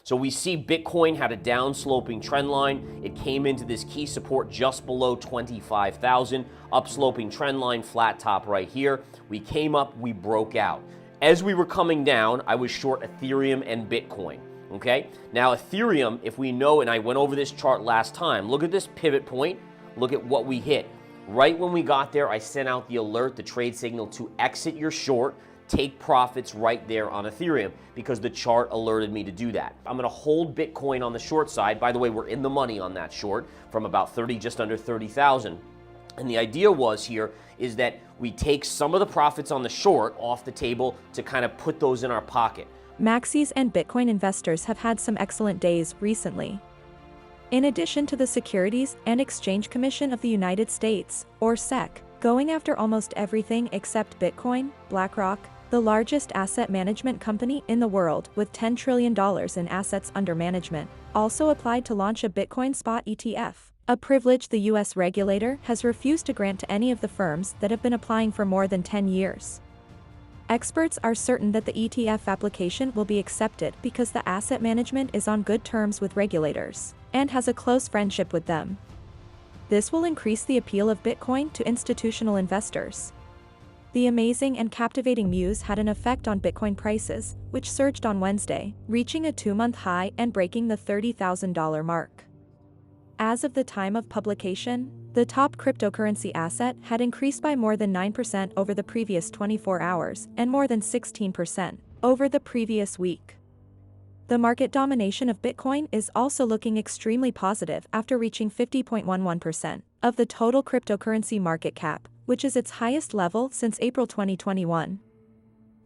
So we see Bitcoin had a down-sloping trend line. It came into this key support just below 25,000, upsloping trend line, flat top right here. We came up, we broke out. As we were coming down, I was short Ethereum and Bitcoin, okay? Now Ethereum, if we know, and I went over this chart last time, look at this pivot point, look at what we hit. Right when we got there, I sent out the alert, the trade signal to exit your short, take profits right there on Ethereum because the chart alerted me to do that. I'm gonna hold Bitcoin on the short side. By the way, we're in the money on that short from about 30, just under 30,000. And the idea was here is that we take some of the profits on the short off the table to kind of put those in our pocket. Maxis and Bitcoin investors have had some excellent days recently. In addition to the Securities and Exchange Commission of the United States, or SEC, going after almost everything except Bitcoin, BlackRock, the largest asset management company in the world with $10 trillion in assets under management, also applied to launch a Bitcoin spot ETF, a privilege the U.S. regulator has refused to grant to any of the firms that have been applying for more than 10 years. Experts are certain that the ETF application will be accepted because the asset management is on good terms with regulators and has a close friendship with them. This will increase the appeal of Bitcoin to institutional investors. The amazing and captivating news had an effect on Bitcoin prices, which surged on Wednesday, reaching a 2-month high and breaking the $30,000 mark. As of the time of publication, the top cryptocurrency asset had increased by more than 9% over the previous 24 hours and more than 16% over the previous week. The market domination of Bitcoin is also looking extremely positive after reaching 50.11% of the total cryptocurrency market cap, which is its highest level since April 2021.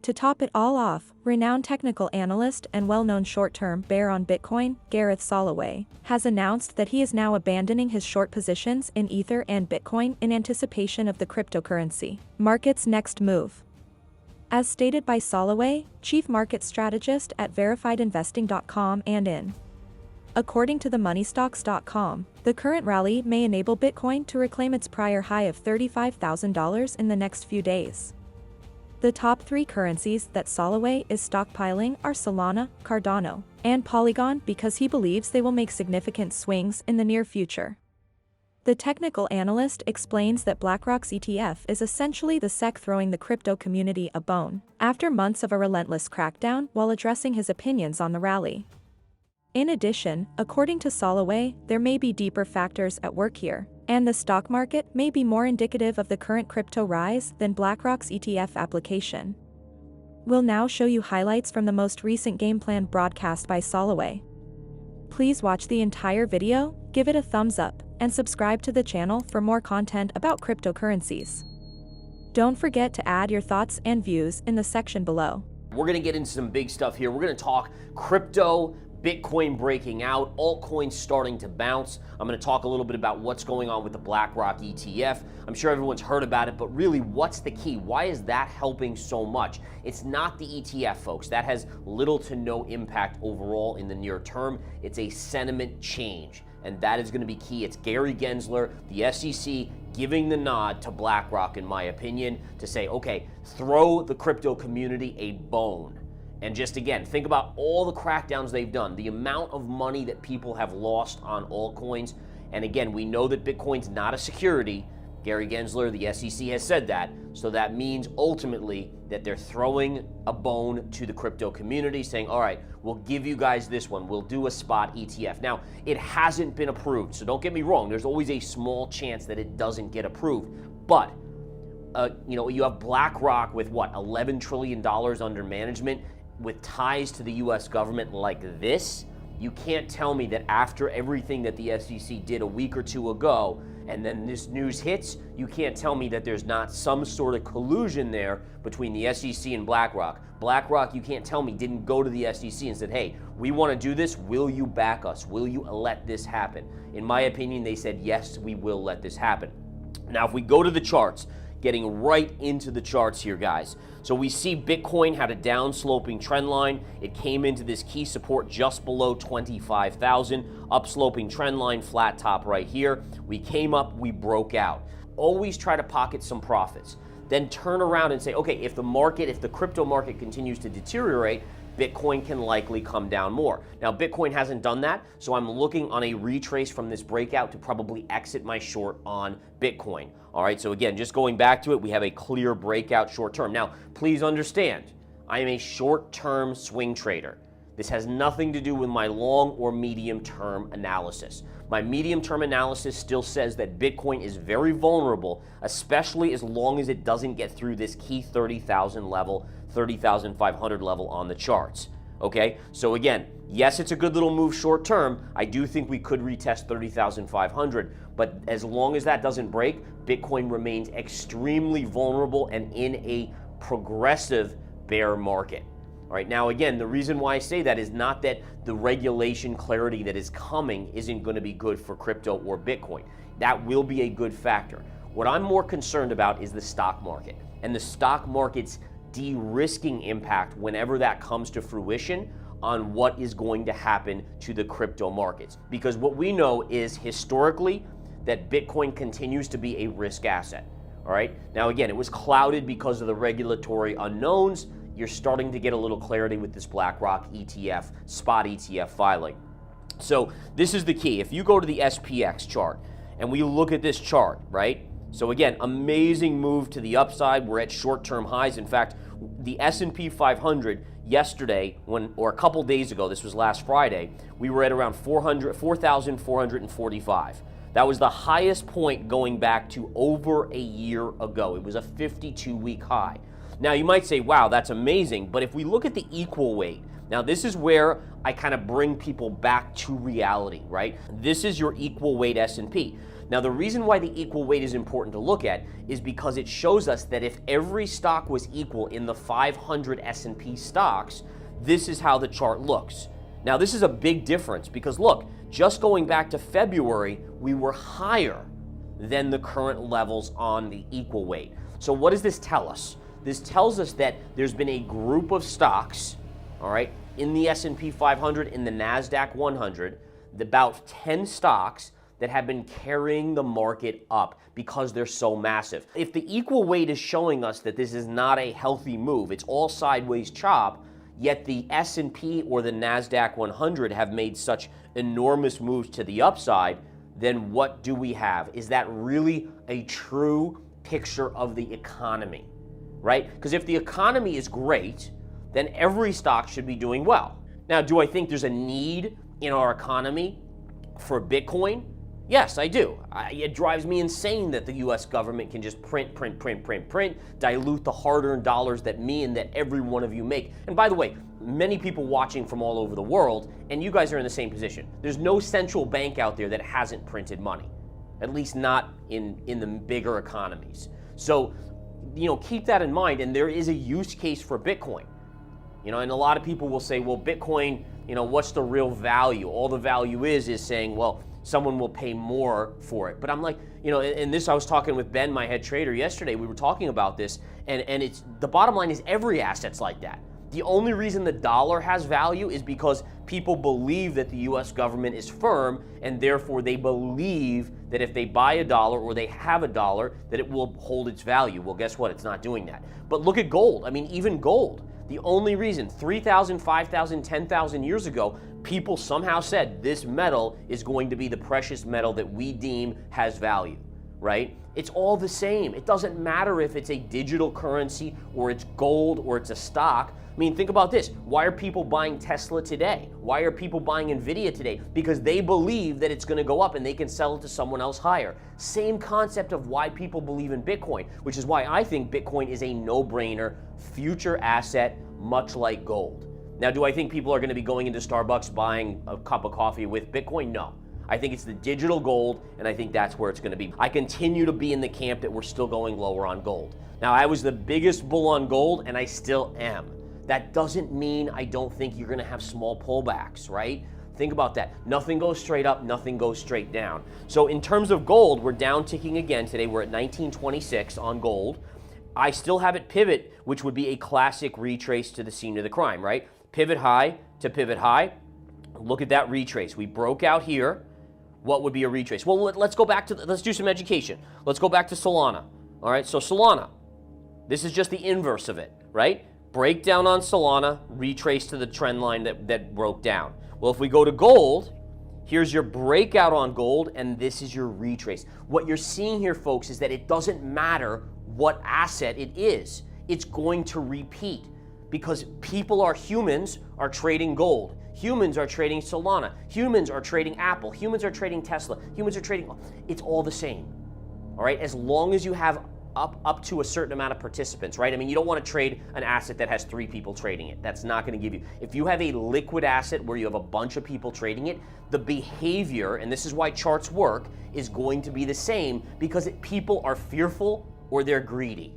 To top it all off, renowned technical analyst and well-known short-term bear on Bitcoin, Gareth Soloway, has announced that he is now abandoning his short positions in Ether and Bitcoin in anticipation of the cryptocurrency market's next move. As stated by Soloway, chief market strategist at verifiedinvesting.com and in. According to the moneystocks.com, the current rally may enable Bitcoin to reclaim its prior high of $35,000 in the next few days. The top 3 currencies that Soloway is stockpiling are Solana, Cardano, and Polygon because he believes they will make significant swings in the near future. The technical analyst explains that BlackRock's ETF is essentially the SEC throwing the crypto community a bone, after months of a relentless crackdown while addressing his opinions on the rally. In addition, according to Soloway, there may be deeper factors at work here, and the stock market may be more indicative of the current crypto rise than BlackRock's ETF application. We'll now show you highlights from the most recent game plan broadcast by Soloway. Please watch the entire video, give it a thumbs up, and subscribe to the channel for more content about cryptocurrencies. Don't forget to add your thoughts and views in the section below. We're gonna get into some big stuff here. We're gonna talk crypto, Bitcoin breaking out, altcoins starting to bounce. I'm going to talk a little bit about what's going on with the BlackRock ETF. I'm sure everyone's heard about it, but really, what's the key? Why is that helping so much? It's not the ETF, folks. That has little to no impact overall in the near term. It's a sentiment change, and that is going to be key. It's Gary Gensler, the SEC, giving the nod to BlackRock, in my opinion, to say, okay, throw the crypto community a bone. And just again, think about all the crackdowns they've done, the amount of money that people have lost on altcoins. And again, we know that Bitcoin's not a security. Gary Gensler, the SEC, has said that. So that means ultimately that they're throwing a bone to the crypto community, saying, all right, we'll give you guys this one. We'll do a spot ETF. Now, it hasn't been approved. So don't get me wrong. There's always a small chance that it doesn't get approved. But you have BlackRock with what, $11 trillion under management, with ties to the US government like this. You can't tell me that after everything that the SEC did a week or two ago, and then this news hits, you can't tell me that there's not some sort of collusion there between the SEC and BlackRock. BlackRock, you can't tell me, didn't go to the SEC and said, hey, we want to do this. Will you back us? Will you let this happen? In my opinion, they said, yes, we will let this happen. Now, if we go to the charts, getting right into the charts here, guys. So we see Bitcoin had a down-sloping trend line. It came into this key support just below 25,000, upsloping trend line, flat top right here. We came up, we broke out. Always try to pocket some profits. Then turn around and say, okay, if the crypto market continues to deteriorate, Bitcoin can likely come down more. Now, Bitcoin hasn't done that, so I'm looking on a retrace from this breakout to probably exit my short on Bitcoin. All right, so again, just going back to it, we have a clear breakout short term. Now, please understand, I am a short-term swing trader. This has nothing to do with my long or medium-term analysis. My medium-term analysis still says that Bitcoin is very vulnerable, especially as long as it doesn't get through this key 30,000 level, 30,500 level on the charts. Okay, so again, yes, it's a good little move short term. I do think we could retest 30,500, but as long as that doesn't break, Bitcoin remains extremely vulnerable and in a progressive bear market. All right, now again, the reason why I say that is not that the regulation clarity that is coming isn't going to be good for crypto or Bitcoin. That will be a good factor. What I'm more concerned about is the stock market and the stock market's de-risking impact whenever that comes to fruition on what is going to happen to the crypto markets. Because what we know is historically that Bitcoin continues to be a risk asset. All right, now again, it was clouded because of the regulatory unknowns. You're starting to get a little clarity with this BlackRock ETF, spot ETF filing. So this is the key. If you go to the SPX chart and we look at this chart, right? So again, amazing move to the upside. We're at short-term highs. In fact, the S&P 500 yesterday, or a couple days ago, this was last Friday, we were at around 4,445. That was the highest point going back to over a year ago. It was a 52-week high. Now, you might say, wow, that's amazing, but if we look at the equal weight, now this is where I kind of bring people back to reality, right? This is your equal weight S&P. Now, the reason why the equal weight is important to look at is because it shows us that if every stock was equal in the 500 S&P stocks, this is how the chart looks. Now, this is a big difference because look, just going back to February, we were higher than the current levels on the equal weight. So what does this tell us? This tells us that there's been a group of stocks, all right, in the S&P 500, in the NASDAQ 100, about 10 stocks that have been carrying the market up because they're so massive. If the equal weight is showing us that this is not a healthy move, it's all sideways chop, yet the S&P or the NASDAQ 100 have made such enormous moves to the upside, then what do we have? Is that really a true picture of the economy? Right? Because if the economy is great, then every stock should be doing well. Now, do I think there's a need in our economy for Bitcoin? Yes, I do. It drives me insane that the US government can just print, dilute the hard-earned dollars that me and that every one of you make. And by the way, many people watching from all over the world, and you guys are in the same position. There's no central bank out there that hasn't printed money, at least not in the bigger economies. So, keep that in mind, and there is a use case for Bitcoin. And a lot of people will say, well, Bitcoin, what's the real value? All the value is saying, well, someone will pay more for it. But I'm like, and this, I was talking with Ben, my head trader, yesterday. We were talking about this, and it's the bottom line is every asset's like that. The only reason the dollar has value is because people believe that the US government is firm, and therefore they believe that if they buy a dollar or they have a dollar, that it will hold its value. Well, guess what? It's not doing that. But look at gold. I mean, even gold. The only reason 3,000, 5,000, 10,000 years ago, people somehow said this metal is going to be the precious metal that we deem has value, right? It's all the same. It doesn't matter if it's a digital currency or it's gold or it's a stock. I mean, think about this. Why are people buying Tesla today? Why are people buying Nvidia today? Because they believe that it's going to go up and they can sell it to someone else higher. Same concept of why people believe in Bitcoin, which is why I think Bitcoin is a no-brainer future asset, much like gold. Now, do I think people are going to be going into Starbucks buying a cup of coffee with Bitcoin? No. I think it's the digital gold, and I think that's where it's going to be. I continue to be in the camp that we're still going lower on gold. Now, I was the biggest bull on gold, and I still am. That doesn't mean I don't think you're going to have small pullbacks, right? Think about that. Nothing goes straight up, nothing goes straight down. So in terms of gold, we're down ticking again today. We're at 1926 on gold. I still have it pivot, which would be a classic retrace to the scene of the crime, right? Pivot high to pivot high. Look at that retrace. We broke out here. What would be a retrace? Well, let's go back to, let's do some education. Let's go back to Solana. All right, so Solana, this is just the inverse of it, right? breakdown on Solana, retrace to the trend line that broke down. Well, if we go to gold, here's your breakout on gold, and this is your retrace. What you're seeing here, folks, is that it doesn't matter what asset it is. It's going to repeat because humans are trading gold. Humans are trading Solana. Humans are trading Apple. Humans are trading Tesla. Humans are trading, it's all the same. All right, as long as you have up to a certain amount of participants, right? I mean, you don't want to trade an asset that has 3 people trading it. That's not going to give you, if you have a liquid asset where you have a bunch of people trading it, the behavior, and this is why charts work, is going to be the same because people are fearful or they're greedy,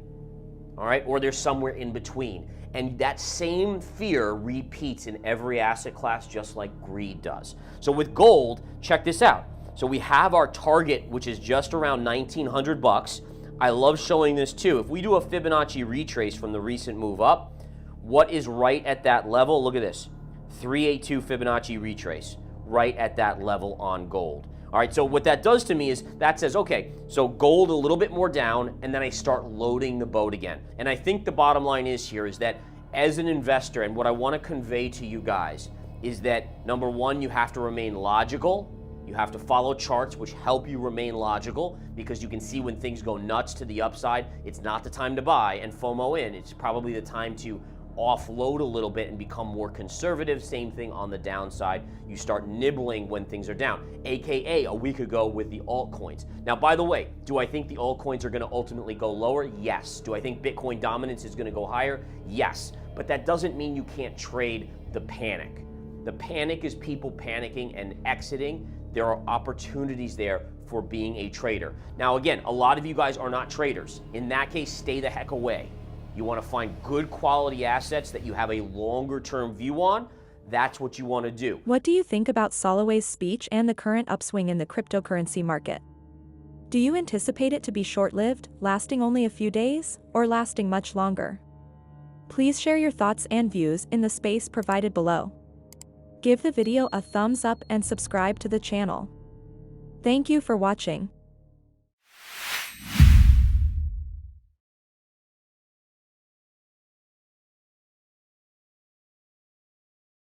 all right? Or they're somewhere in between. And that same fear repeats in every asset class just like greed does. So with gold, check this out. So we have our target, which is just around 1,900 bucks. I love showing this too. If we do a Fibonacci retrace from the recent move up, what is right at that level? Look at this, 382 Fibonacci retrace, right at that level on gold. All right, so what that does to me is that says, okay, so gold a little bit more down, and then I start loading the boat again. And I think the bottom line is here is that as an investor, and what I want to convey to you guys is that, number one, you have to remain logical. You have to follow charts which help you remain logical because you can see when things go nuts to the upside, it's not the time to buy and FOMO in. It's probably the time to offload a little bit and become more conservative. Same thing on the downside. You start nibbling when things are down, AKA a week ago with the altcoins. Now, by the way, do I think the altcoins are going to ultimately go lower? Yes. Do I think Bitcoin dominance is going to go higher? Yes. But that doesn't mean you can't trade the panic. The panic is people panicking and exiting. There are opportunities there for being a trader. Now, again, a lot of you guys are not traders. In that case, stay the heck away. You want to find good quality assets that you have a longer term view on. That's what you want to do. What do you think about Soloway's speech and the current upswing in the cryptocurrency market? Do you anticipate it to be short-lived, lasting only a few days, or lasting much longer? Please share your thoughts and views in the space provided below. Give the video a thumbs up and subscribe to the channel. Thank you for watching.